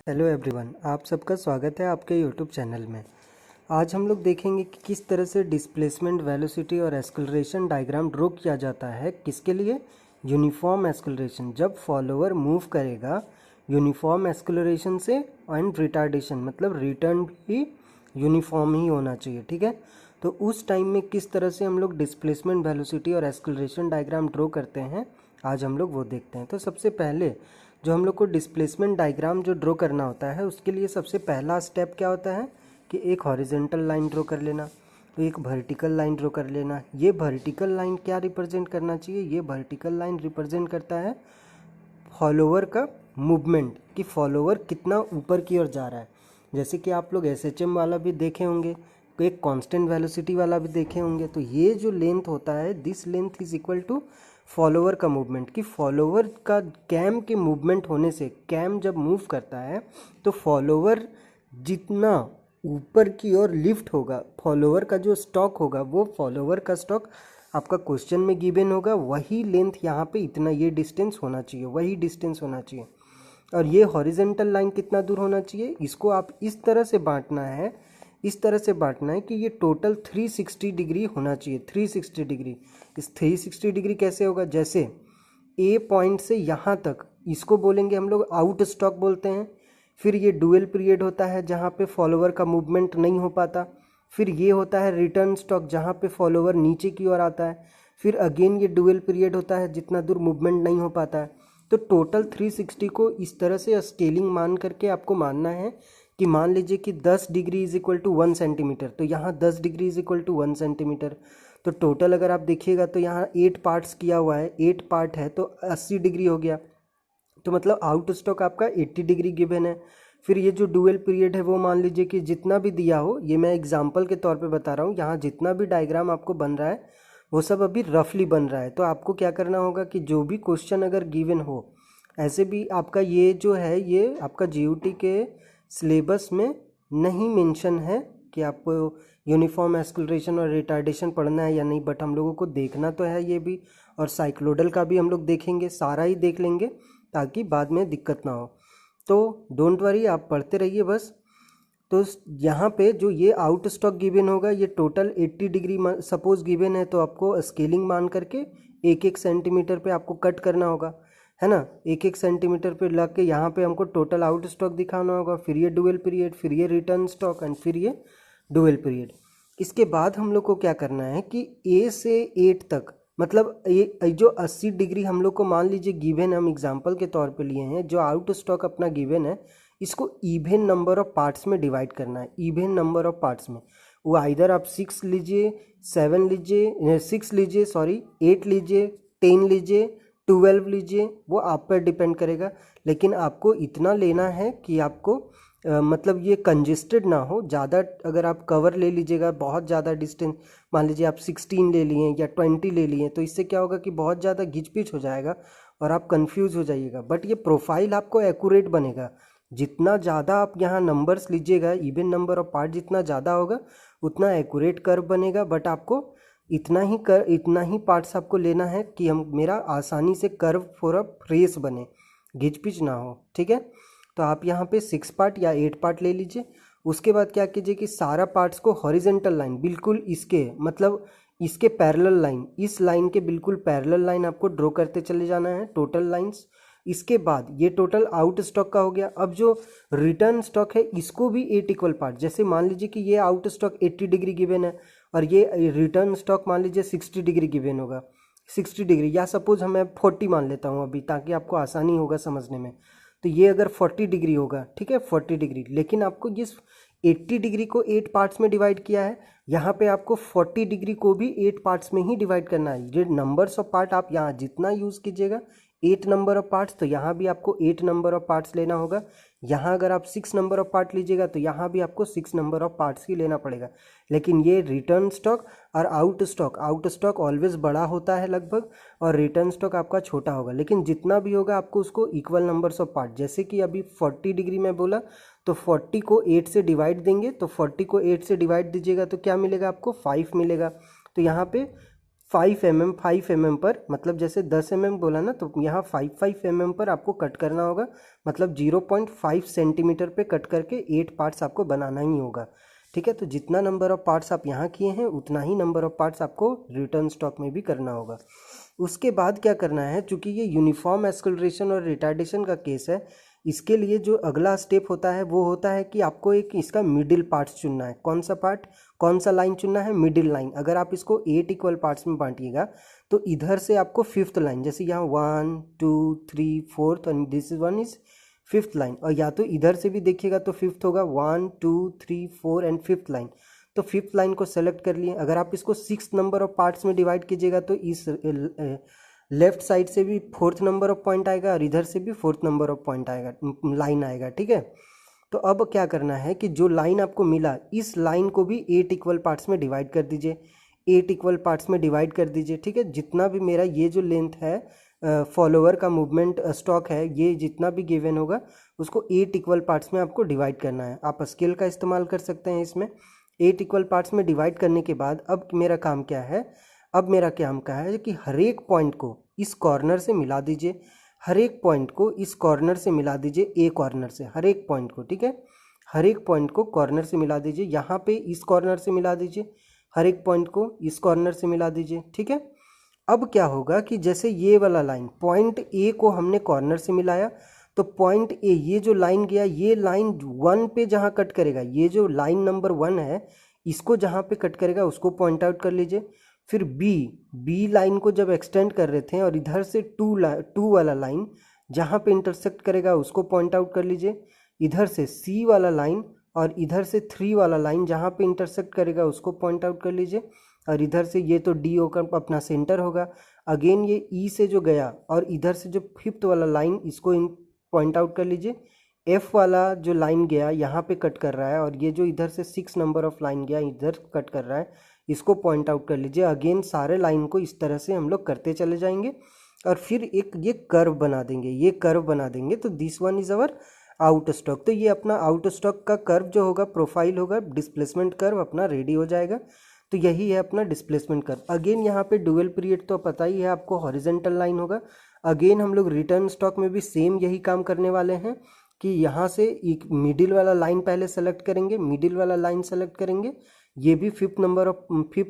Hello everyone, आप सबका स्वागत है आपके यूट्यूब चैनल में। आज हम लोग देखेंगे कि किस तरह से डिस्प्लेसमेंट, वेलोसिटी और एक्सेलरेशन डायग्राम ड्रॉ किया जाता है। किसके लिए? Uniform acceleration. जब फॉलोअर मूव करेगा यूनिफॉर्म एक्सेलरेशन से, एंड रिटार्डेशन मतलब रिटर्न भी यूनिफॉर्म ही होना चाहिए। ठीक है, तो उस टाइम में किस तरह से हम लोग डिस्प्लेसमेंट, वेलोसिटी और एक्सेलरेशन डायग्राम ड्रॉ करते हैं, आज हम लोग वो देखते हैं। तो सबसे पहले जो हम लोग को डिस्प्लेसमेंट डायग्राम जो ड्रॉ करना होता है, उसके लिए सबसे पहला स्टेप क्या होता है कि एक हॉरिजॉन्टल लाइन ड्रॉ कर लेना, तो एक वर्टिकल लाइन ड्रॉ कर लेना। ये वर्टिकल लाइन क्या रिप्रेजेंट करना चाहिए? ये वर्टिकल लाइन रिप्रेजेंट करता है फॉलोअर का मूवमेंट, कि फॉलोअर कितना ऊपर की ओर जा रहा है। जैसे कि आप लोग एसएचएम वाला भी देखे होंगे, तो एक कांस्टेंट वेलोसिटी वाला भी देखे होंगे। तो ये जो लेंथ होता है, this length is equal to follower का मूवमेंट, कि फॉलोअर का कैम के मूवमेंट होने से, कैम जब मूव करता है तो फॉलोअर जितना ऊपर की ओर लिफ्ट होगा, फॉलोअर का जो स्टॉक होगा, वो फॉलोअर का स्टॉक आपका क्वेश्चन में गिवन होगा, वही लेंथ यहाँ पे इतना, ये डिस्टेंस होना चाहिए, वही डिस्टेंस होना चाहिए। और ये हॉरिजेंटल लाइन कितना दूर होना चाहिए, इसको आप इस तरह से बांटना है, इस तरह से बांटना है कि ये टोटल 360 डिग्री होना चाहिए। 360 डिग्री, इस 360 डिग्री कैसे होगा? जैसे ए पॉइंट से यहाँ तक, इसको बोलेंगे हम लोग आउट स्टॉक बोलते हैं। फिर ये डुअल पीरियड होता है जहाँ पे फॉलोअर का मूवमेंट नहीं हो पाता। फिर ये होता है रिटर्न स्टॉक, जहाँ पे फॉलोअर नीचे की ओर आता है। फिर अगेन ये डुअल पीरियड होता है, जितना दूर मूवमेंट नहीं हो पाता है। तो टोटल 360 को इस तरह से स्केलिंग मान करके आपको मानना है कि मान लीजिए कि 10 degree is equal to 1 centimetre, तो यहाँ 10 degree is equal to 1 centimetre. तो टोटल अगर आप देखिएगा तो यहाँ 8 पार्ट्स किया हुआ है, 8 पार्ट है तो 80 डिग्री हो गया। तो मतलब आउट स्टॉक आपका 80 डिग्री गिवन है। फिर ये जो डुअल पीरियड है वो मान लीजिए कि जितना भी दिया हो, ये मैं एग्जांपल के तौर पे बता रहा हूँ, यहाँ जितना भी डायग्राम आपको बन रहा है वो सब अभी रफली बन रहा है। तो आपको क्या करना होगा कि जो भी क्वेश्चन अगर गिवन हो, ऐसे भी आपका ये जो है, ये आपका जीयूटी के सिलेबस में नहीं मेंशन है कि आपको यूनिफॉर्म एक्सेलरेशन और रिटार्डेशन पढ़ना है या नहीं, बट हम लोगों को देखना तो है ये भी, और साइक्लोडल का भी हम लोग देखेंगे, सारा ही देख लेंगे ताकि बाद में दिक्कत ना हो। तो डोंट वरी, आप पढ़ते रहिए बस। तो यहाँ पे जो ये आउट स्टॉक गिवन होगा, ये टोटल 80 डिग्री सपोज गिवन है, तो आपको स्केलिंग मान करके एक एक सेंटीमीटर पे आपको कट करना होगा, है ना। एक एक सेंटीमीटर पे लग के यहाँ पे हमको टोटल आउट स्टॉक दिखाना होगा, फिर ये डुअल पीरियड, फिर ये रिटर्न स्टॉक, एंड फिर ये डुअल पीरियड। इसके बाद हम लोग को क्या करना है कि ए से 8 तक, मतलब ये जो 80 डिग्री हम लोग को मान लीजिए गिवन, हम एग्जांपल के तौर पे लिए हैं, जो आउट स्टॉक अपना गिवन है, इसको इवन नंबर ऑफ पार्ट्स में डिवाइड करना है। इवन नंबर ऑफ पार्ट्स में, वो आइदर आप 6 लीजिए, 7 लीजिए, 6 लीजिए, सॉरी 8 लीजिए, 10 लीजिए, 12 लीजिए, वो आप पर डिपेंड करेगा। लेकिन आपको इतना लेना है कि आपको मतलब ये कंजेस्टेड ना हो ज़्यादा। अगर आप कवर ले लीजिएगा बहुत ज़्यादा डिस्टेंस, मान लीजिए आप 16 ले लिए या 20 ले लिए, तो इससे क्या होगा कि बहुत ज़्यादा घिच पिच हो जाएगा और आप कंफ्यूज हो जाइएगा। बट ये प्रोफाइल आपको एक्यूरेट बनेगा। जितना ज़्यादा आप यहाँ नंबर्स लीजिएगा, इवन नंबर ऑफ पार्ट जितना ज़्यादा होगा उतना एक्यूरेट कर्व बनेगा। बट आपको इतना ही पार्ट्स आपको लेना है कि हम मेरा आसानी से कर्व फॉर अ रेस बने, घिच पिच ना हो। ठीक है, तो आप यहाँ पे 6 पार्ट या 8 पार्ट ले लीजिए। उसके बाद क्या कीजिए कि सारा पार्ट्स को हॉरिजेंटल लाइन, बिल्कुल इसके मतलब इसके पैरेलल लाइन, इस लाइन के बिल्कुल पैरेलल लाइन आपको ड्रॉ करते चले जाना है, टोटल लाइंस। इसके बाद ये टोटल आउट स्टॉक का हो गया। अब जो रिटर्न स्टॉक है, इसको भी 8 इक्वल पार्ट, जैसे मान लीजिए कि ये आउट स्टॉक 80 डिग्री गिवन है और ये रिटर्न स्टॉक मान लीजिए 60 डिग्री गिवन होगा, 60 डिग्री, या सपोज मैं 40 मान लेता हूँ अभी ताकि आपको आसानी होगा समझने में। तो ये अगर 40 डिग्री होगा, ठीक है 40 डिग्री, लेकिन आपको ये 80 डिग्री को 8 पार्ट्स में डिवाइड किया है, यहाँ पे आपको 40 डिग्री को भी 8 पार्ट्स में ही डिवाइड करना है। ये नंबर्स ऑफ पार्ट आप यहाँ जितना यूज़ कीजिएगा, 8 नंबर ऑफ पार्ट्स, तो यहाँ भी आपको 8 नंबर ऑफ पार्ट्स लेना होगा। यहाँ अगर आप 6 नंबर ऑफ पार्ट लीजिएगा तो यहाँ भी आपको 6 नंबर ऑफ पार्ट्स ही लेना पड़ेगा। लेकिन ये रिटर्न स्टॉक और आउट स्टॉक ऑलवेज बड़ा होता है लगभग, और रिटर्न स्टॉक आपका छोटा होगा। लेकिन जितना भी होगा आपको उसको इक्वल नंबर्स ऑफ पार्ट, जैसे कि अभी 40 डिग्री में बोला तो 40 को 8 से डिवाइड देंगे, तो 40 को 8 से डिवाइड दीजिएगा तो क्या मिलेगा आपको? 5 मिलेगा। तो यहाँ पे 5 mm पर, मतलब जैसे 10 mm बोला ना, तो यहाँ 5 पर आपको कट करना होगा, मतलब 0.5 सेंटीमीटर पे कट करके 8 पार्ट्स आपको बनाना ही होगा। ठीक है, तो जितना नंबर ऑफ पार्ट्स आप यहाँ किए हैं उतना ही नंबर ऑफ पार्ट्स आपको रिटर्न स्टॉक में भी करना होगा। उसके बाद क्या करना है, चूँकि ये यूनिफॉर्म एक्सेलरेशन और रिटार्डेशन का केस है, इसके लिए जो अगला स्टेप होता है वो होता है कि आपको एक इसका मिडिल पार्ट्स चुनना है। कौन सा पार्ट, कौन सा लाइन चुनना है, मिडिल लाइन। अगर आप इसको 8 इक्वल पार्ट्स में बांटिएगा तो इधर से आपको 5th लाइन, जैसे यहाँ 1 2 3 4th और this is 1 is 5th line, और या तो इधर से भी देखिएगा तो 5th होगा, 1 2 3 4 एंड 5th लाइन। तो 5th लाइन को सेलेक्ट कर लिए। अगर आप इसको 6 नंबर ऑफ पार्ट्स में डिवाइड कीजिएगा तो इस लेफ्ट साइड से भी 4th नंबर ऑफ पॉइंट आएगा और इधर से भी 4th नंबर ऑफ पॉइंट आएगा, लाइन आएगा। ठीक है, तो अब क्या करना है कि जो लाइन आपको मिला, इस लाइन को भी 8 इक्वल पार्ट्स में डिवाइड कर दीजिए। 8 इक्वल पार्ट्स में डिवाइड कर दीजिए। ठीक है, जितना भी मेरा ये जो लेंथ है फॉलोअर का मूवमेंट स्टॉक है, ये जितना भी गिवन होगा उसको 8 इक्वल पार्ट्स में आपको डिवाइड करना है। आप स्केल का इस्तेमाल कर सकते हैं इसमें। 8 इक्वल पार्ट्स में डिवाइड करने के बाद अब मेरा काम क्या है, अब मेरा काम क्या है कि हर एक पॉइंट को इस कॉर्नर से मिला दीजिए। हर एक पॉइंट को इस कॉर्नर से मिला दीजिए, ए कॉर्नर से हर एक पॉइंट को। ठीक है, हर एक पॉइंट को कॉर्नर से मिला दीजिए। यहाँ पे इस कॉर्नर से मिला दीजिए, हर एक पॉइंट को इस कॉर्नर से मिला दीजिए। ठीक है, अब क्या होगा कि जैसे ये वाला लाइन पॉइंट ए को हमने कॉर्नर से मिलाया, तो पॉइंट ए, ये जो लाइन गया, ये लाइन 1 पे जहाँ कट करेगा, ये जो लाइन नंबर 1 है, इसको जहाँ पे कट करेगा उसको पॉइंट आउट कर लीजिए। फिर बी लाइन को जब एक्सटेंड कर रहे थे और इधर से 2 वाला लाइन जहाँ पे इंटरसेक्ट करेगा उसको पॉइंट आउट कर लीजिए। इधर से सी वाला लाइन और इधर से 3 वाला लाइन जहाँ पे इंटरसेक्ट करेगा उसको पॉइंट आउट कर लीजिए। और इधर से ये तो डी होकर अपना सेंटर होगा। अगेन ये ई से जो गया और इधर से जो 5th वाला लाइन, इसको पॉइंट आउट कर लीजिए। एफ वाला जो लाइन गया यहाँ पे कट कर रहा है, और ये जो इधर से 6 नंबर ऑफ लाइन गया इधर कट कर रहा है, इसको पॉइंट आउट कर लीजिए। अगेन सारे लाइन को इस तरह से हम लोग करते चले जाएंगे और फिर एक ये कर्व बना देंगे। ये कर्व बना देंगे तो this one is our out stroke. तो ये अपना आउट स्टॉक का कर्व जो होगा, प्रोफाइल होगा, डिस्प्लेसमेंट कर्व अपना रेडी हो जाएगा। तो यही है अपना डिस्प्लेसमेंट कर्व। अगेन यहाँ पे डुअल पीरियड तो पता ही है आपको, हॉरिजेंटल लाइन होगा। अगेन हम लोग रिटर्न स्टॉक में भी सेम यही काम करने वाले हैं कि यहाँ से एक मिडिल वाला लाइन पहले सेलेक्ट करेंगे, मिडिल वाला लाइन सेलेक्ट करेंगे। ये भी 5th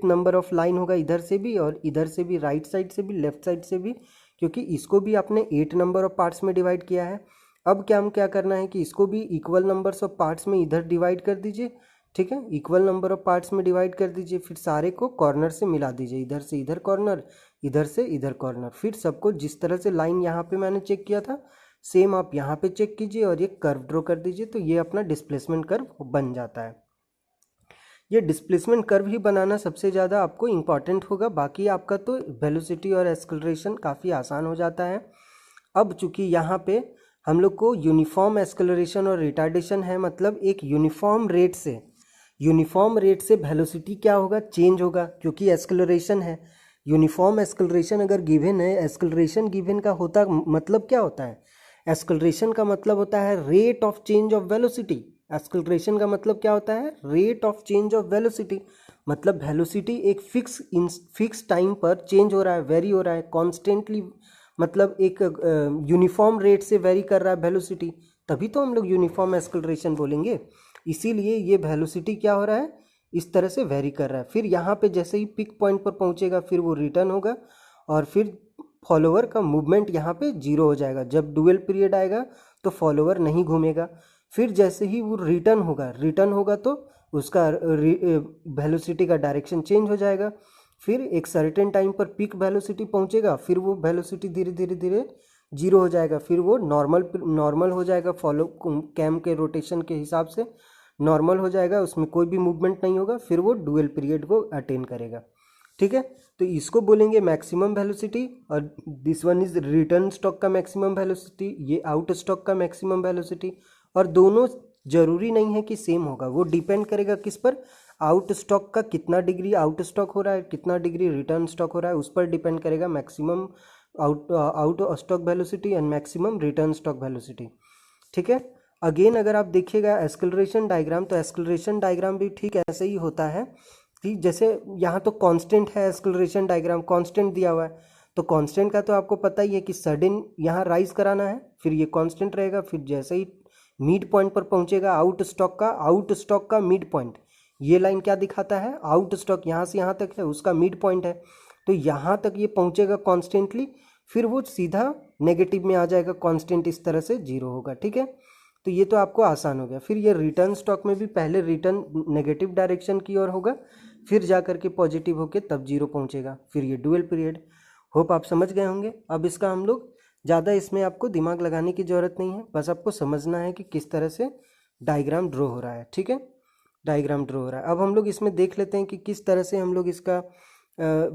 नंबर ऑफ लाइन होगा, इधर से भी और इधर से भी, राइट साइड से भी, लेफ्ट साइड से भी, क्योंकि इसको भी आपने 8 नंबर ऑफ पार्ट्स में डिवाइड किया है। अब क्या करना है कि इसको भी इक्वल नंबर्स ऑफ पार्ट्स में इधर डिवाइड कर दीजिए। ठीक है, इक्वल नंबर ऑफ पार्ट्स में डिवाइड कर दीजिए। फिर सारे को कॉर्नर से मिला दीजिए, इधर से इधर कॉर्नर, इधर से इधर कॉर्नर। फिर सबको जिस तरह से लाइन यहाँ पे मैंने चेक किया था, सेम आप यहाँ पे चेक कीजिए और ये कर्व ड्रॉ कर दीजिए। तो ये अपना डिस्प्लेसमेंट कर्व बन जाता है। ये डिस्प्लेसमेंट कर्व ही बनाना सबसे ज़्यादा आपको इम्पॉर्टेंट होगा, बाकी आपका तो वेलोसिटी और एक्सेलरेशन काफ़ी आसान हो जाता है। अब चूंकि यहाँ पे हम लोग को यूनिफॉर्म एक्सेलरेशन और रिटार्डेशन है, मतलब एक यूनिफॉर्म रेट से वेलोसिटी क्या होगा, चेंज होगा, क्योंकि एक्सेलरेशन है। यूनिफॉर्म एक्सेलरेशन अगर गिवन है, एक्सेलरेशन गिवन का होता मतलब क्या होता है, एक्सेलरेशन का मतलब होता है rate of change of velocity. Acceleration का मतलब क्या होता है, rate of change of velocity. मतलब वेलोसिटी एक फिक्स टाइम पर चेंज हो रहा है, वेरी हो रहा है कॉन्स्टेंटली, मतलब एक यूनिफॉर्म रेट से वेरी कर रहा है वेलोसिटी, तभी तो हम लोग यूनिफॉर्म एक्सेलरेशन बोलेंगे। इसीलिए ये वेलोसिटी क्या हो रहा है, इस तरह से वेरी कर रहा है। फिर यहाँ पे जैसे ही पिक पॉइंट पर पहुँचेगा फिर वो रिटर्न होगा और फिर फॉलोअर का मूवमेंट यहाँ पे 0 हो जाएगा। जब डुअल पीरियड आएगा तो फॉलोअर नहीं घूमेगा। फिर जैसे ही वो रिटर्न होगा तो उसका वेलोसिटी का डायरेक्शन चेंज हो जाएगा। फिर एक सर्टेन टाइम पर पीक वेलोसिटी पहुंचेगा, फिर वो वेलोसिटी धीरे धीरे 0 हो जाएगा। फिर वो नॉर्मल हो जाएगा, फॉलो कैम के रोटेशन के हिसाब से नॉर्मल हो जाएगा, उसमें कोई भी मूवमेंट नहीं होगा। फिर वो डुअल पीरियड को अटेन करेगा। ठीक है, तो इसको बोलेंगे मैक्सिमम वेलोसिटी, और this one is return stroke का मैक्सिमम वेलोसिटी, ये आउट स्टॉक का मैक्सिमम वेलोसिटी। और दोनों जरूरी नहीं है कि सेम होगा, वो डिपेंड करेगा किस पर, आउट स्टॉक का कितना डिग्री आउट स्टॉक हो रहा है, कितना डिग्री रिटर्न स्टॉक हो रहा है, उस पर डिपेंड करेगा maximum out stroke velocity and maximum return stock velocity. ठीक है, अगेन अगर आप देखिएगा एक्सेलरेशन डायग्राम, तो एक्सेलरेशन डायग्राम भी ठीक ऐसे ही होता है कि जैसे यहाँ तो कांस्टेंट है, एक्सेलरेशन डायग्राम कांस्टेंट दिया हुआ है, तो कांस्टेंट का तो आपको पता ही है कि सडन यहाँ राइज कराना है, फिर ये कांस्टेंट रहेगा, फिर जैसे ही मिड पॉइंट पर पहुंचेगा आउट स्टॉक का मिड पॉइंट, ये लाइन क्या दिखाता है, आउट स्टॉक यहाँ से यहाँ तक है उसका मिड पॉइंट है, तो यहाँ तक ये पहुंचेगा कॉन्स्टेंटली, फिर वो सीधा नेगेटिव में आ जाएगा, कांस्टेंट इस तरह से जीरो होगा। ठीक है, तो ये तो आपको आसान हो गया। फिर ये रिटर्न स्टॉक में भी पहले रिटर्न नेगेटिव डायरेक्शन की ओर होगा, फिर जा करके पॉजिटिव होके तब जीरो पहुंचेगा। फिर ये डुअल पीरियड, होप आप समझ गए होंगे। अब इसका हम लोग ज़्यादा इसमें आपको दिमाग लगाने की ज़रूरत नहीं है, बस आपको समझना है कि किस तरह से डायग्राम ड्रॉ हो रहा है। ठीक है, डायग्राम ड्रॉ हो रहा है। अब हम लोग इसमें देख लेते हैं कि किस तरह से हम लोग इसका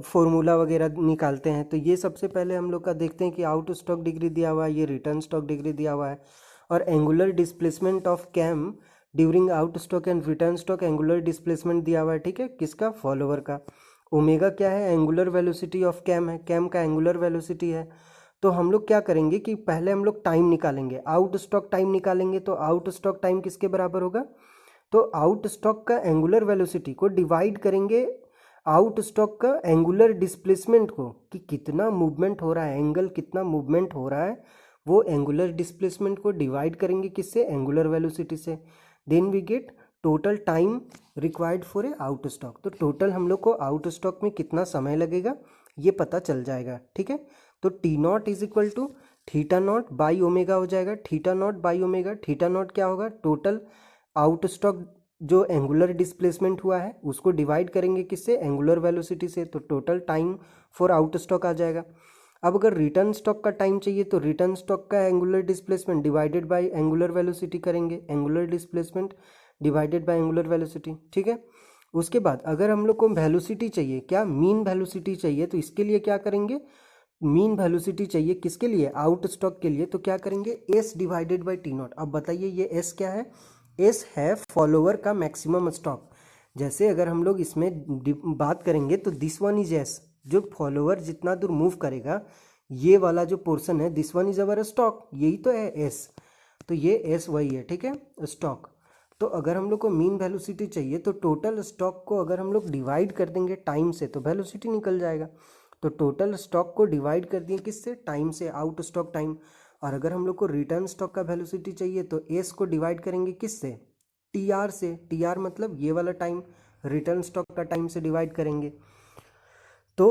फॉर्मूला वगैरह निकालते हैं। तो ये सबसे पहले हम लोग का देखते हैं कि आउट स्टॉक डिग्री दिया हुआ है, ये रिटर्न स्टॉक डिग्री दिया हुआ है, और angular displacement of cam during out stroke and return stroke angular displacement दिया हुआ है। ठीक है, किसका, फॉलोवर का। ओमेगा क्या है, एंगुलर वेलोसिटी ऑफ कैम है, कैम का एंगुलर वेलोसिटी है। तो हम लोग क्या करेंगे कि पहले हम लोग टाइम निकालेंगे, आउट स्टॉक टाइम निकालेंगे। तो आउट स्टॉक टाइम किसके बराबर होगा, तो आउट स्टॉक का एंगुलर वेलोसिटी को डिवाइड करेंगे आउट स्टॉक का एंगुलर डिस्प्लेसमेंट को, कि कितना मूवमेंट हो रहा है, एंगल कितना मूवमेंट हो रहा है, वो एंगुलर डिस्प्लेसमेंट को डिवाइड करेंगे किससे, एंगुलर वेलोसिटी से। Then we get total time required for a out stroke. तो टोटल हम लोग को आउट स्टॉक में कितना समय लगेगा ये पता चल जाएगा। ठीक है, तो T naught is equal to theta naught by omega हो जाएगा। Theta naught by omega, theta naught क्या होगा, टोटल आउट स्टॉक जो एंगुलर डिस्प्लेसमेंट हुआ है उसको डिवाइड करेंगे किससे, एंगुलर वेलोसिटी से, तो total time for out stroke आ जाएगा। अब अगर रिटर्न स्टॉक का टाइम चाहिए तो रिटर्न स्टॉक का angular displacement divided by angular velocity करेंगे, angular displacement divided by angular velocity. ठीक है, उसके बाद अगर हम लोग को वेलोसिटी चाहिए, क्या, मीन वेलोसिटी चाहिए, तो इसके लिए क्या करेंगे, मीन वेलोसिटी चाहिए किसके लिए, आउट स्टॉक के लिए, तो क्या करेंगे, S divided by T not. अब बताइए ये एस क्या है, एस है फॉलोवर का मैक्सिमम स्टॉक। जैसे अगर हम लोग इसमें बात करेंगे तो दिस वन इज एस, जो फॉलोवर जितना दूर मूव करेगा ये वाला जो पोर्शन है, this one is our stock, यही तो है एस, तो ये एस वही है। ठीक है, स्टॉक। तो अगर हम लोग को मीन वेलोसिटी चाहिए तो टोटल स्टॉक को अगर हम लोग डिवाइड कर देंगे टाइम से तो वेलोसिटी निकल जाएगा। तो टोटल स्टॉक को डिवाइड कर दिए किससे, टाइम से, आउट स्टॉक टाइम। और अगर हम लोग को रिटर्न स्टॉक का वेलोसिटी चाहिए तो एस को डिवाइड करेंगे किससे, टी आर से। टी आर मतलब ये वाला टाइम, रिटर्न स्टॉक का टाइम से डिवाइड करेंगे। तो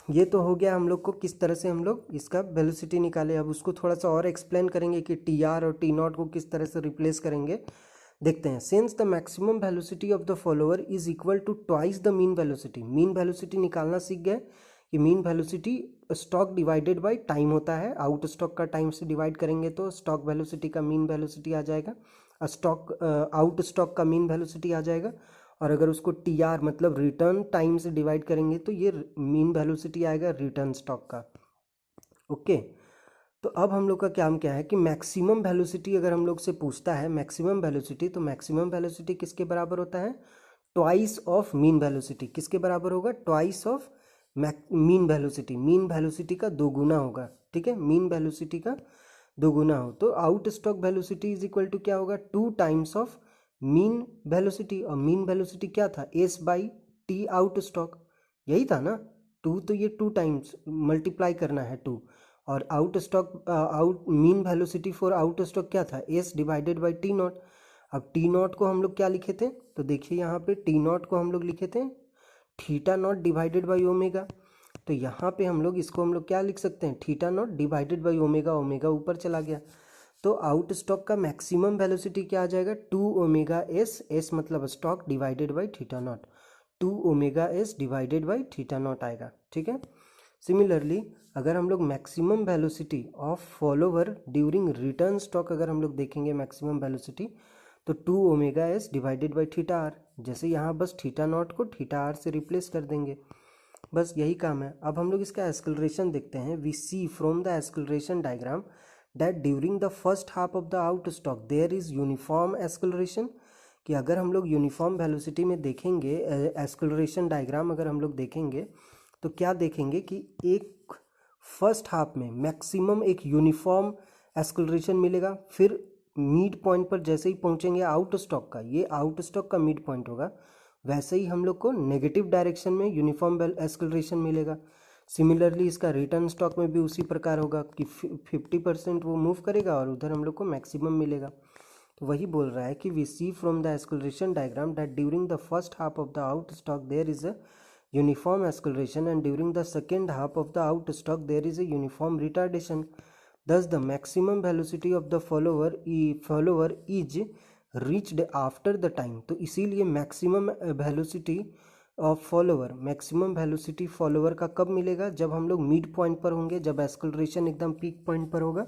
ये तो हो गया हम लोग को किस तरह से हम लोग इसका वेलोसिटी निकाले। अब उसको थोड़ा सा और एक्सप्लेन करेंगे कि टी आर और टी नॉट को किस तरह से रिप्लेस करेंगे। देखते हैं, since the maximum velocity of the follower is equal to twice the mean velocity. Mean velocity निकालना सीख गए कि mean velocity stroke divided by time होता है, आउट स्टॉक का टाइम से डिवाइड करेंगे तो स्टॉक वेलोसिटी का मीन वेलोसिटी आ जाएगा, स्टॉक आउट स्टॉक का मीन वेलोसिटी आ जाएगा। और अगर उसको टी आर मतलब रिटर्न टाइम से डिवाइड करेंगे तो ये मीन वेलोसिटी आएगा रिटर्न स्टॉक का। ओके, तो अब हम लोग का काम क्या है कि मैक्सिमम वेलोसिटी अगर हम लोग से पूछता है मैक्सिमम वेलोसिटी, तो मैक्सिमम वेलोसिटी किसके बराबर होता है, ट्वाइस ऑफ मीन वेलोसिटी। किसके बराबर होगा, twice of mean velocity, mean velocity का दोगुना होगा। ठीक है, मीन वेलोसिटी का दोगुना हो तो out stroke velocity is equal to क्या होगा, 2 टाइम्स ऑफ मीन वेलोसिटी। और मीन वेलोसिटी क्या था, S by T out stroke, यही था ना, 2, तो ये 2 टाइम्स मल्टीप्लाई करना है 2। और out stock out mean velocity for out stock क्या था, S divided by T not. अब टी नॉट को हम लोग क्या लिखे थे, तो देखिए यहाँ पे टी नॉट को हम लोग लिखे थे theta naught divided by omega. तो यहाँ पे हम लोग इसको हम लोग क्या लिख सकते हैं, theta naught divided by omega, omega ऊपर चला गया। तो आउट स्टॉक का मैक्सिमम वेलोसिटी क्या आ जाएगा, 2 ओमेगा एस, एस मतलब stroke, divided by theta naught, 2 omega S divided by theta naught आएगा। ठीक है, सिमिलरली अगर हम लोग maximum velocity of follower during return stroke अगर हम लोग देखेंगे मैक्सिमम वेलोसिटी, तो 2 omega S divided by theta R. जैसे यहाँ बस थीटा नॉट को थीटा आर से रिप्लेस कर देंगे, बस यही काम है। अब हम लोग इसका एक्सेलरेशन देखते हैं। We see from the acceleration diagram that during the first half of the out stroke there is uniform acceleration. कि अगर हम लोग यूनिफॉर्म वेलोसिटी में देखेंगे एक्सेलरेशन डायग्राम अगर हम लोग देखेंगे तो क्या देखेंगे कि एक फर्स्ट हाफ में मैक्सिमम एक यूनिफॉर्म एक्सेलरेशन मिलेगा, फिर मिड पॉइंट पर जैसे ही पहुंचेंगे आउट स्टॉक का, ये आउट स्टॉक का मिड पॉइंट होगा, वैसे ही हम लोग को नेगेटिव डायरेक्शन में यूनिफॉर्म एक्सेलरेशन मिलेगा। सिमिलरली इसका रिटर्न स्टॉक में भी उसी प्रकार होगा कि 50% वो मूव करेगा और उधर हम लोग को मैक्सिमम मिलेगा। तो वही बोल रहा है कि we see from the acceleration diagram that during the first half of the out stroke there is a uniform acceleration and during the second half of the out stock there is a uniform retardation. Thus the maximum velocity of the follower is reached after the time. तो इसीलिए maximum velocity of follower, maximum velocity follower का कब मिलेगा? जब हम लोग mid point पर होंगे, जब एक्सेलरेशन एकदम पीक पॉइंट पर होगा,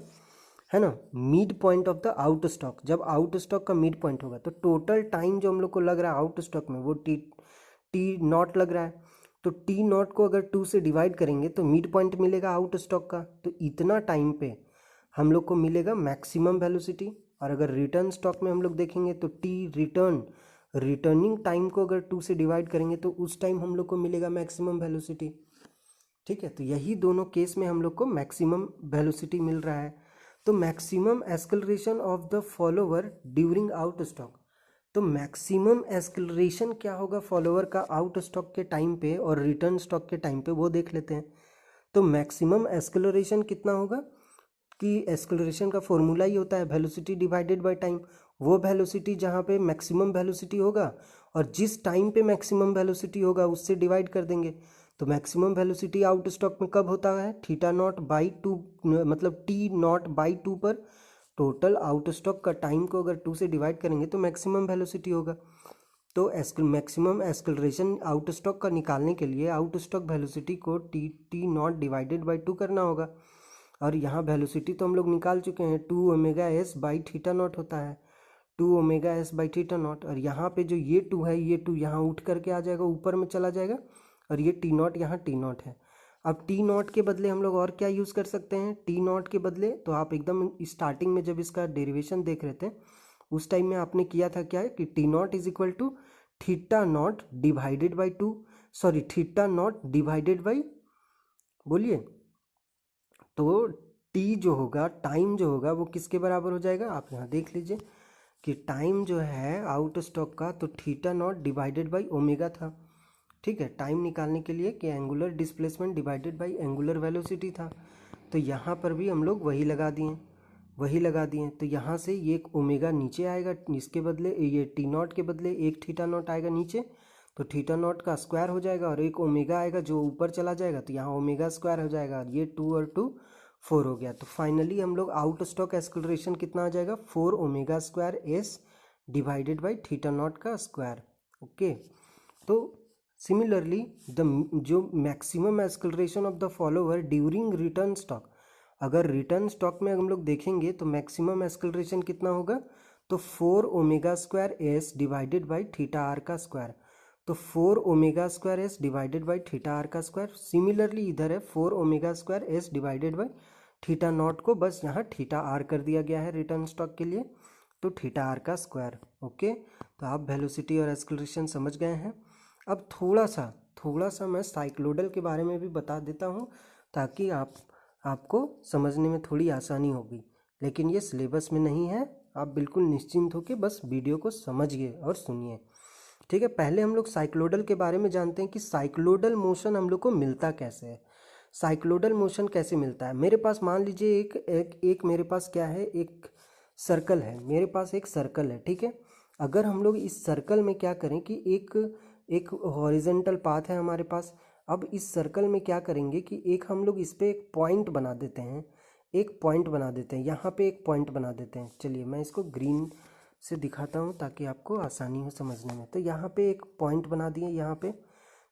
है ना, mid point of the out stock. जब आउट स्टॉक का मिड पॉइंट होगा तो टोटल टाइम जो हम लोग को लग रहा है आउट स्टॉक में वो टी नॉट लग रहा है। तो टी नॉट को अगर 2 से डिवाइड करेंगे तो मिड पॉइंट मिलेगा आउट स्टॉक का, तो इतना टाइम पे हम लोग को मिलेगा मैक्सिमम वेलोसिटी। और अगर रिटर्न स्टॉक में हम लोग देखेंगे तो टी रिटर्निंग टाइम को अगर 2 से डिवाइड करेंगे तो उस टाइम हम लोग को मिलेगा मैक्सिमम वेलोसिटी। ठीक है, तो यही दोनों केस में हम लोग को मैक्सिमम वेलोसिटी मिल रहा है। तो maximum acceleration of the follower during out stroke, तो मैक्सिमम एक्सेलरेशन क्या होगा फॉलोवर का आउट स्टॉक के टाइम पे और रिटर्न स्टॉक के टाइम पे, वो देख लेते हैं। तो मैक्सिमम एक्सेलरेशन कितना होगा कि एक्सेलरेशन का फॉर्मूला ही होता है वेलोसिटी डिवाइडेड बाय टाइम। वो वेलोसिटी जहाँ पे मैक्सिमम वेलोसिटी होगा और जिस टाइम पे मैक्सिमम वेलोसिटी होगा उससे डिवाइड कर देंगे। तो मैक्सिमम वेलोसिटी आउट स्टॉक में कब होता है? थीटा नॉट बाई 2, मतलब टी नॉट बाई 2 पर टोटल आउट स्टॉक का टाइम को अगर 2 से डिवाइड करेंगे तो मैक्सिमम वेलोसिटी होगा। तो मैक्सिमम एक्सेलरेशन आउट स्टॉक का निकालने के लिए आउट स्टॉक वेलोसिटी को टी नॉट डिवाइडेड बाई 2 करना होगा। और यहाँ वेलोसिटी तो हम लोग निकाल चुके हैं, 2 omega S by theta not होता है, 2 omega S by theta not. और यहाँ पे जो ये 2 है, ये 2 यहाँ उठ करके आ जाएगा, ऊपर में चला जाएगा, और ये टी नॉट यहाँ टी नॉट है। अब टी नॉट के बदले हम लोग और क्या यूज़ कर सकते हैं? टी नॉट के बदले तो आप एकदम स्टार्टिंग में जब इसका डेरिवेशन देख रहे थे उस टाइम में आपने किया था क्या है कि T naught is equal to theta naught divided by 2, sorry theta naught divided by, बोलिए, तो टी जो होगा, टाइम जो होगा वो किसके बराबर हो जाएगा? आप यहाँ देख लीजिए कि टाइम जो है आउट स्टॉक का तो theta naught divided by omega था। ठीक है, टाइम निकालने के लिए कि angular displacement divided by angular velocity था। तो यहाँ पर भी हम लोग वही लगा दिए। तो यहाँ से ये एक ओमेगा नीचे आएगा, इसके बदले ये टी नॉट के बदले एक थीटा नॉट आएगा नीचे, तो थीटा नॉट का स्क्वायर हो जाएगा, और एक ओमेगा आएगा जो ऊपर चला जाएगा, तो यहाँ ओमेगा स्क्वायर हो जाएगा, और ये 2 और 2 4 हो गया। तो फाइनली हम लोग आउट स्टॉक एक्सेलरेशन कितना आ जाएगा? 4 omega square S divided by theta not का स्क्वायर। ओके, तो सिमिलरली जो maximum acceleration of the follower during return stroke, अगर रिटर्न स्टॉक में हम लोग देखेंगे तो मैक्सिमम एक्सेलरेशन कितना होगा? तो 4 omega square S divided by theta R का स्क्वायर। तो 4 omega square S divided by theta R का स्क्वायर। सिमिलरली इधर है 4 omega square S divided by theta naught को बस यहाँ थीटा आर कर दिया गया है रिटर्न स्टॉक के लिए, तो थीटा आर का स्क्वायर। ओके, तो आप वेलोसिटी और एक्सेलरेशन समझ गए हैं। अब थोड़ा सा मैं साइक्लोडल के बारे में भी बता देता हूँ ताकि आपको समझने में थोड़ी आसानी होगी, लेकिन ये सिलेबस में नहीं है। आप बिल्कुल निश्चिंत होकर बस वीडियो को समझिए और सुनिए। ठीक है, पहले हम लोग साइक्लोडल के बारे में जानते हैं कि साइक्लोडल मोशन हम लोग को मिलता कैसे है। साइक्लोडल मोशन कैसे मिलता है? मेरे पास मान लीजिए एक मेरे पास क्या है, एक सर्कल है, मेरे पास एक सर्कल है। ठीक है, अगर हम लोग इस सर्कल में क्या करें कि एक हॉरिजेंटल पाथ है हमारे पास। अब इस सर्कल में क्या करेंगे कि हम लोग इस पर एक पॉइंट बना देते हैं, यहाँ पे एक पॉइंट बना देते हैं। चलिए मैं इसको ग्रीन से दिखाता हूँ ताकि आपको आसानी हो समझने में। तो यहाँ पे एक पॉइंट बना दिए यहाँ पे।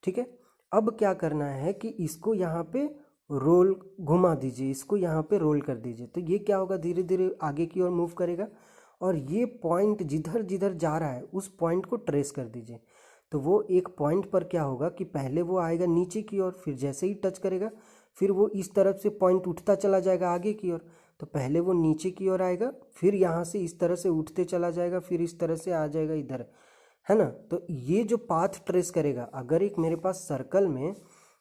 ठीक है, अब क्या करना है कि इसको यहाँ पे रोल घुमा दीजिए, इसको यहाँ पे रोल कर दीजिए। तो ये क्या होगा, धीरे धीरे आगे की ओर मूव करेगा, और ये पॉइंट जिधर जिधर जा रहा है उस पॉइंट को ट्रेस कर दीजिए। तो वो एक पॉइंट पर क्या होगा कि पहले वो आएगा नीचे की ओर, फिर जैसे ही टच करेगा फिर वो इस तरफ से पॉइंट उठता चला जाएगा आगे की ओर। तो पहले वो नीचे की ओर आएगा, फिर यहाँ से इस तरह से उठते चला जाएगा, फिर इस तरह से आ जाएगा इधर, है ना। तो ये जो पाथ ट्रेस करेगा, अगर एक मेरे पास सर्कल में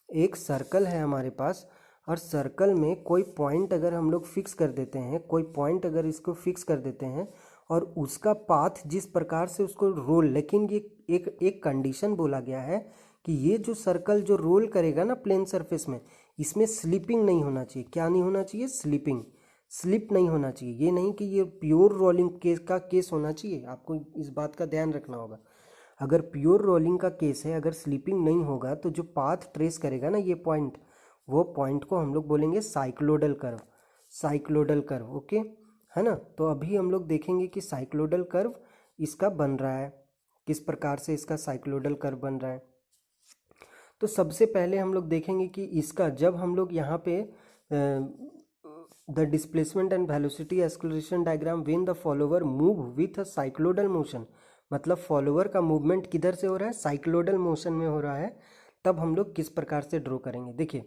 एक सर्कल है हमारे पास, और सर्कल में कोई पॉइंट अगर हम लोग फिक्स कर देते हैं, कोई पॉइंट अगर इसको फिक्स कर देते हैं और उसका पाथ जिस प्रकार से उसको रोल, लेकिन ये एक कंडीशन बोला गया है कि ये जो सर्कल जो रोल करेगा ना प्लेन सरफेस में, इसमें स्लिपिंग नहीं होना चाहिए। क्या नहीं होना चाहिए? स्लिपिंग, स्लिप नहीं होना चाहिए। ये नहीं कि ये प्योर रोलिंग का केस होना चाहिए, आपको इस बात का ध्यान रखना होगा। अगर प्योर रोलिंग का केस है, अगर स्लिपिंग नहीं होगा, तो जो पाथ ट्रेस करेगा ना ये पॉइंट, वो पॉइंट को हम लोग बोलेंगे साइक्लोडल कर्व, साइक्लोडल कर्व। ओके, है ना। तो अभी हम लोग देखेंगे कि साइक्लोडल कर्व इसका बन रहा है, किस प्रकार से इसका साइक्लोडल कर्व बन रहा है। तो सबसे पहले हम लोग देखेंगे कि इसका जब हम लोग यहाँ पे the displacement and velocity acceleration diagram when the follower move with a cycloidal motion, मतलब फॉलोवर का मूवमेंट किधर से हो रहा है? साइक्लोडल मोशन में हो रहा है। तब हम लोग किस प्रकार से ड्रॉ करेंगे? देखिए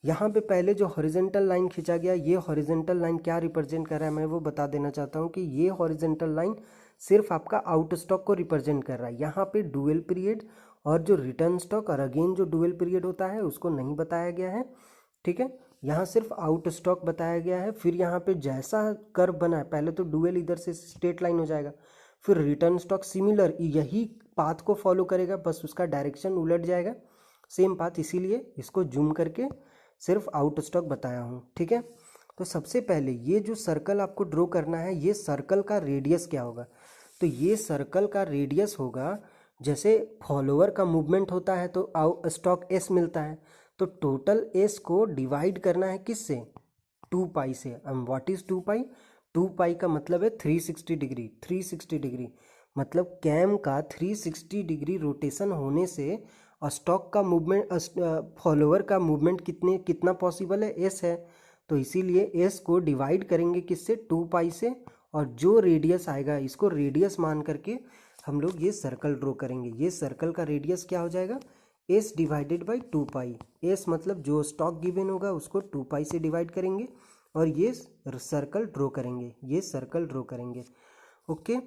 यहाँ पे पहले जो हॉरिजेंटल लाइन खींचा गया, ये हॉरिजेंटल लाइन क्या रिप्रेजेंट कर रहा है मैं वो बता देना चाहता हूँ कि ये हॉरिजेंटल लाइन सिर्फ आपका आउट स्टॉक को रिप्रेजेंट कर रहा है। यहाँ पे डुअल पीरियड और जो रिटर्न स्टॉक और अगेन जो डुअल पीरियड होता है उसको नहीं बताया गया है, ठीक है। यहाँ सिर्फ आउट स्टॉक बताया गया है। फिर यहाँ पे जैसा कर्व बना है, पहले तो डुअल इधर से स्ट्रेट लाइन हो जाएगा, फिर रिटर्न स्टॉक सिमिलर यही पाथ को फॉलो करेगा, बस उसका डायरेक्शन उलट जाएगा, सेम पाथ, इसीलिए इसको जूम करके सिर्फ आउट स्टॉक बताया हूँ, ठीक है। तो सबसे पहले ये जो सर्कल आपको ड्रॉ करना है, ये सर्कल का रेडियस क्या होगा? तो ये सर्कल का रेडियस होगा, जैसे फॉलोवर का मूवमेंट होता है तो स्टॉक एस मिलता है, तो टोटल एस को डिवाइड करना है किससे? 2 पाई से। व्हाट इज 2 पाई? 2 पाई का मतलब है 360 डिग्री। 360 डिग्री मतलब कैम का 360 डिग्री रोटेशन होने से स्टॉक का मूवमेंट, फॉलोवर का मूवमेंट कितना पॉसिबल है? एस है। तो इसीलिए एस को डिवाइड करेंगे किससे? 2 पाई से, और जो रेडियस आएगा इसको रेडियस मान करके हम लोग ये सर्कल ड्रॉ करेंगे। ये सर्कल का रेडियस क्या हो जाएगा? S divided by 2 pi. S मतलब जो स्टॉक गिवन होगा उसको 2 पाई से डिवाइड करेंगे और ये सर्कल ड्रॉ करेंगे, ये सर्कल ड्रॉ करेंगे। ओके,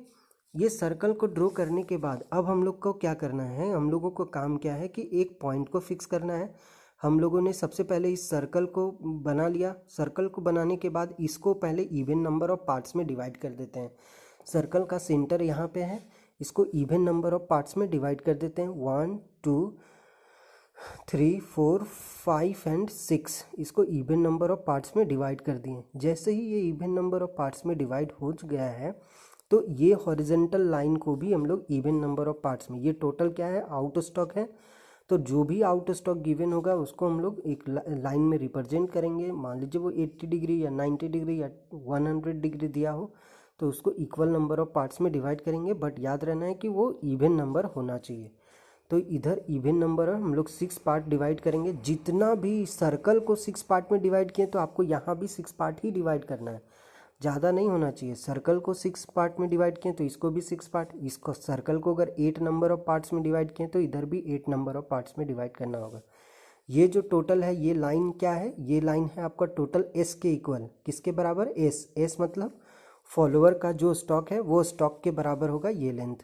ये सर्कल को ड्रॉ करने के बाद अब हम लोग को क्या करना है? हम लोगों को काम क्या है कि एक पॉइंट को फिक्स करना है। हम लोगों ने सबसे पहले इस सर्कल को बना लिया। सर्कल को बनाने के बाद इसको पहले इवन नंबर ऑफ पार्ट्स में डिवाइड कर देते हैं। सर्कल का सेंटर यहाँ पे है, इसको इवन नंबर ऑफ पार्ट्स में डिवाइड कर देते हैं। 1 2 3 4 5 एंड 6, इसको इवन नंबर ऑफ पार्ट्स में डिवाइड कर दिए। जैसे ही ये इवन नंबर ऑफ पार्ट्स में डिवाइड हो गया है, तो ये हॉरिजेंटल लाइन को भी हम लोग इवन नंबर ऑफ पार्ट्स में, ये टोटल क्या है? आउट स्टॉक है, तो जो भी आउट स्टॉक गिवन होगा उसको हम लोग एक लाइन में रिप्रेजेंट करेंगे। मान लीजिए वो 80 डिग्री या 90 डिग्री या 100 डिग्री दिया हो, तो उसको इक्वल नंबर ऑफ पार्ट्स में डिवाइड करेंगे, बट याद रहना है कि वो इवन नंबर होना चाहिए। तो इधर इवन नंबर है, हम लोग 6 पार्ट डिवाइड करेंगे। जितना भी सर्कल को 6 पार्ट में डिवाइड किए, तो आपको यहाँ भी 6 पार्ट ही डिवाइड करना है, ज़्यादा नहीं होना चाहिए। सर्कल को 6 पार्ट में डिवाइड किए तो इसको भी 6 पार्ट, इसको सर्कल को अगर 8 नंबर ऑफ पार्ट्स में डिवाइड किए तो इधर भी 8 नंबर ऑफ पार्ट्स में डिवाइड करना होगा। ये जो टोटल है, ये लाइन क्या है? ये लाइन है आपका टोटल एस के इक्वल। किसके बराबर? एस। एस मतलब फॉलोअर का जो स्टॉक है वो स्टॉक के बराबर होगा ये लेंथ।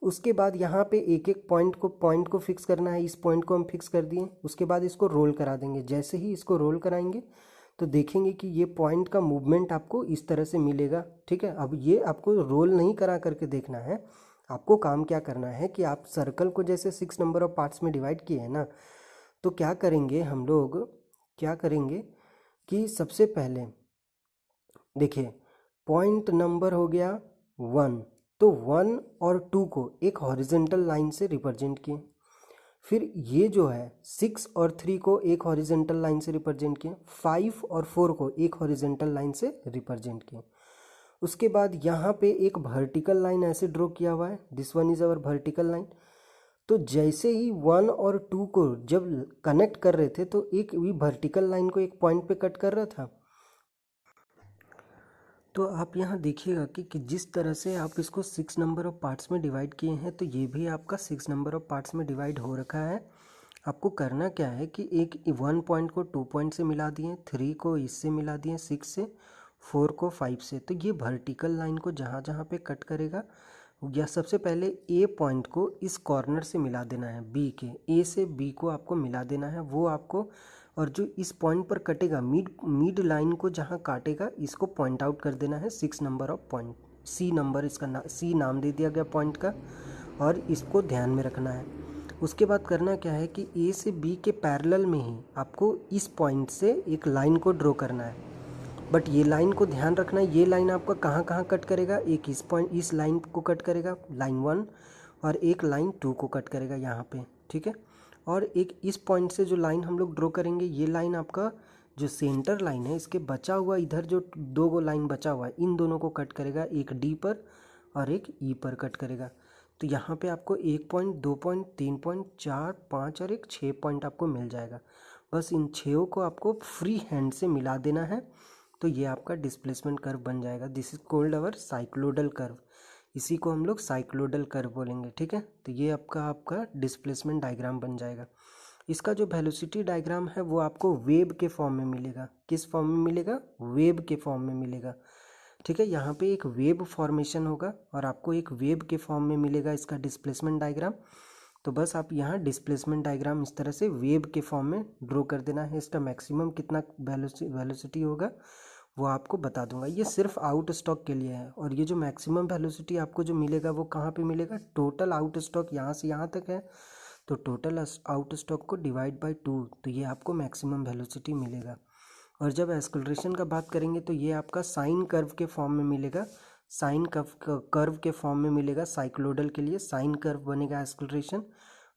उसके बाद यहाँ पे एक एक पॉइंट को फिक्स करना है। इस पॉइंट को हम फिक्स कर दिए, उसके बाद इसको रोल करा देंगे। जैसे ही इसको रोल कराएंगे तो देखेंगे कि ये पॉइंट का मूवमेंट आपको इस तरह से मिलेगा, ठीक है। अब ये आपको रोल नहीं करा करके देखना है, आपको काम क्या करना है कि आप सर्कल को जैसे 6 नंबर ऑफ पार्ट्स में डिवाइड किए हैं ना, तो क्या करेंगे हम लोग, क्या करेंगे कि सबसे पहले देखिए पॉइंट नंबर हो गया 1, तो 1 और 2 को एक हॉरिजेंटल लाइन से रिप्रेजेंट किए। फिर ये जो है 6 और 3 को एक हॉरिजेंटल लाइन से रिप्रेजेंट किए। 5 और 4 को एक हॉरिजेंटल लाइन से रिप्रेजेंट किए। उसके बाद यहाँ पे एक वर्टिकल लाइन ऐसे ड्रॉ किया हुआ है, this one is our vertical line. तो जैसे ही 1 और 2 को जब कनेक्ट कर रहे थे, तो एक भी वर्टिकल लाइन को एक पॉइंट पे कट कर रहा था। तो आप यहाँ देखिएगा कि जिस तरह से आप इसको 6 नंबर ऑफ पार्ट्स में डिवाइड किए हैं, तो ये भी आपका 6 नंबर ऑफ पार्ट्स में डिवाइड हो रखा है। आपको करना क्या है कि एक 1 पॉइंट को 2 पॉइंट से मिला दिए, 3 को इससे मिला दिए 6 से, 4 को 5 से। तो ये वर्टिकल लाइन को जहाँ जहाँ पे कट करेगा, या सबसे पहले ए पॉइंट को इस कॉर्नर से मिला देना है, बी के, ए से बी को आपको मिला देना है वो आपको। और जो इस पॉइंट पर कटेगा, मिड लाइन को जहाँ काटेगा, इसको पॉइंट आउट कर देना है 6 number of point, C number, इसका सी नाम दे दिया गया पॉइंट का, और इसको ध्यान में रखना है। उसके बाद करना क्या है कि ए से बी के पैरेलल में ही आपको इस पॉइंट से एक लाइन को ड्रॉ करना है। बट ये लाइन को ध्यान रखना है, ये लाइन आपका कहाँ कहाँ कट करेगा, एक इस पॉइंट, इस लाइन को कट करेगा, लाइन 1, और एक लाइन 2 को कट करेगा यहाँ पे, ठीक है। और एक इस पॉइंट से जो लाइन हम लोग ड्रॉ करेंगे, ये लाइन आपका जो सेंटर लाइन है, इसके बचा हुआ इधर जो 2 गो लाइन बचा हुआ है, इन दोनों को कट करेगा, एक डी पर और एक ई पर कट करेगा। तो यहाँ पे आपको 1 पॉइंट, 2 पॉइंट, 3 पॉइंट, 4, 5 और एक 6 पॉइंट आपको मिल जाएगा। बस इन 6 को आपको फ्री हैंड से मिला देना है, तो ये आपका डिस्प्लेसमेंट कर्व बन जाएगा। This is called our cycloidal curve, इसी को हम लोग साइक्लोडल कर्व बोलेंगे, ठीक है। तो ये आपका डिस्प्लेसमेंट डायग्राम बन जाएगा। इसका जो वेलोसिटी डायग्राम है वो आपको वेव के फॉर्म में मिलेगा। किस फॉर्म में मिलेगा? वेव के फॉर्म में मिलेगा, ठीक है। यहाँ पे एक वेव फॉर्मेशन होगा और आपको एक वेव के फॉर्म में मिलेगा इसका डिस्प्लेसमेंट डायग्राम। तो बस आप यहाँ डिस्प्लेसमेंट डायग्राम इस तरह से वेव के फॉर्म में ड्रॉ कर देना है। इसका मैक्सिमम कितना वेलोसिटी होगा वो आपको बता दूंगा। ये सिर्फ आउट स्टॉक के लिए है, और ये जो मैक्सिमम वेलोसिटी आपको जो मिलेगा वो कहाँ पे मिलेगा? टोटल आउट स्टॉक यहाँ से यहाँ तक है, तो टोटल आउट स्टॉक को डिवाइड बाय 2, तो ये आपको मैक्सिमम वेलोसिटी मिलेगा। और जब एक्सेलरेशन का बात करेंगे तो ये आपका साइन कर्व के फॉर्म में मिलेगा, साइन कर्व के फॉर्म में मिलेगा। साइक्लोडल के लिए साइन कर्व बनेगा एक्सेलरेशन,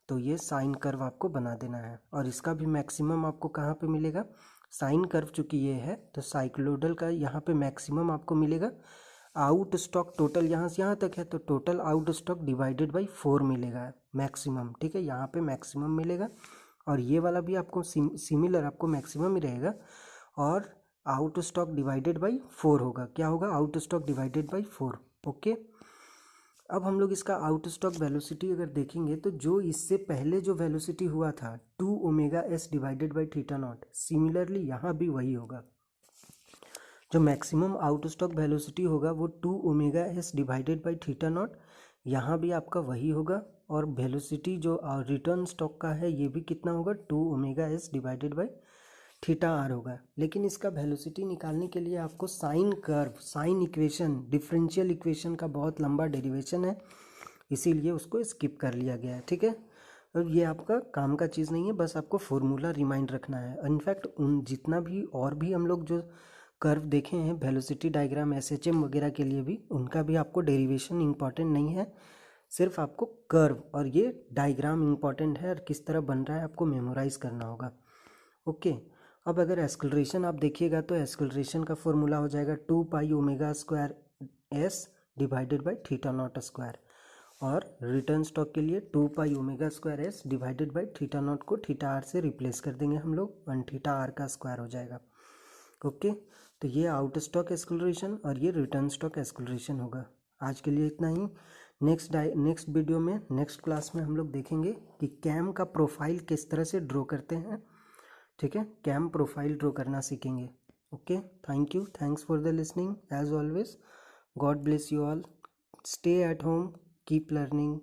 तो ये साइन कर्व आपको बना देना है। और इसका भी मैक्सिमम आपको कहाँ पे मिलेगा? साइन कर्व चूँकि ये है तो साइक्लोडल का यहाँ पे मैक्सिमम आपको मिलेगा। आउट स्टॉक टोटल यहाँ से यहाँ तक है, तो total out stock divided by 4 मिलेगा मैक्सिमम, ठीक है। यहाँ पे मैक्सिमम मिलेगा, और ये वाला भी आपको सिमिलर आपको मैक्सिमम ही रहेगा, और आउट स्टॉक डिवाइडेड बाई 4 होगा। क्या होगा? Out stock divided by 4, okay. अब हम लोग इसका आउट स्टॉक वेलोसिटी अगर देखेंगे तो जो इससे पहले जो वेलोसिटी हुआ था 2 omega S divided by theta not, similarly यहाँ भी वही होगा। जो मैक्सिमम आउट स्टॉक वेलोसिटी होगा वो 2 omega S divided by theta not, यहाँ भी आपका वही होगा। और वेलोसिटी जो रिटर्न स्टॉक का है ये भी कितना होगा? 2 omega S divided by theta R होगा। लेकिन इसका वेलोसिटी निकालने के लिए आपको sine curve, sine equation, differential equation का बहुत लंबा डेरिवेशन है, इसीलिए उसको स्किप कर लिया गया है, ठीक है। और ये आपका काम का चीज़ नहीं है, बस आपको फॉर्मूला रिमाइंड रखना है। इनफैक्ट उन जितना भी और भी हम लोग जो कर्व देखे हैं वेलोसिटी डायग्राम एसएचएम वगैरह के लिए भी, उनका भी आपको डेरिवेशन इंपॉर्टेंट नहीं है, सिर्फ आपको कर्व और ये डायग्राम इंपॉर्टेंट है, और किस तरह बन रहा है आपको मेमोराइज करना होगा, ओके। अब अगर एक्सेलरेशन आप देखिएगा तो एक्सेलरेशन का फॉर्मूला हो जाएगा 2 पाई omega square S divided by theta not square, और रिटर्न स्टॉक के लिए 2 पाई omega square S divided by theta naught को थीटा आर से रिप्लेस कर देंगे हम लोग, 1 थीटा आर का स्क्वायर हो जाएगा, ओके। तो ये आउट स्टॉक एक्सेलरेशन और ये रिटर्न स्टॉक एक्सेलरेशन होगा। आज के लिए इतना ही। नेक्स्ट वीडियो में, नेक्स्ट क्लास में हम लोग देखेंगे कि कैम का प्रोफाइल किस तरह से ड्रॉ करते हैं, ठीक है। कैम प्रोफाइल ड्रॉ करना सीखेंगे, okay. Thank you, thanks for the listening as always. God bless you all, stay at home, keep learning.